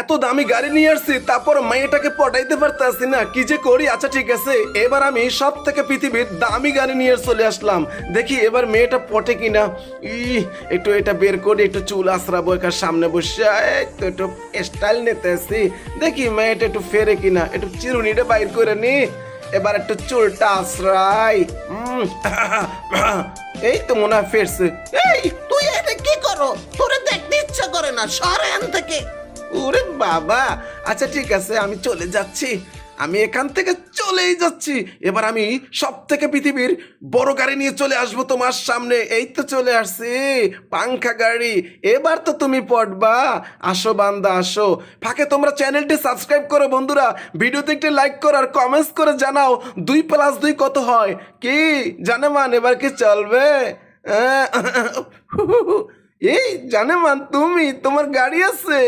এত দামি গাড়ি নিয়ে আসছি, তারপর মেয়েটাকে পটাইতে পারতেছি না, কি যে করি। আচ্ছা ঠিক আছে, এবার আমি সব থেকে পৃথিবীর দামি গাড়ি নিয়ে চলে আসলাম। দেখি এবার মেয়েটা পটে কিনা। একটু এটা বের করে একটু চুল আশ্রাবো একার সামনে বসে, তো একটু স্টাইল নিতেছি। দেখি মেয়েটা একটু ফেরে কিনা, একটু চিরুনিটা বাইর করে নি। এবার একটু চুলটা আশ্রাই। এই তো মনে হয় ফেরছে। এই তুই এটা কি করো? তোরে দেখতে ইচ্ছা করে না, সর এখান থেকে। ওরে বাবা, আচ্ছা ঠিক আছে, আমি চলে যাচ্ছি। আমি এখান থেকে চলেই যাচ্ছি। এবার আমি সব থেকে পৃথিবীর বড় গাড়ি নিয়ে চলে আসবো তোমার সামনে। এই তো চলে আসছি, পাংখা গাড়ি। এবার তো তুমি পড়বা। আসো বান্দা আসো। ফাঁকে তোমরা চ্যানেলটি সাবস্ক্রাইব করো বন্ধুরা, ভিডিওতে একটি লাইক করো আর কমেন্টস করে জানাও 2+2 কত হয়। কি জানেমান, এবার কি চলবে? এই জানেমান, তুমি, তোমার গাড়ি আছে?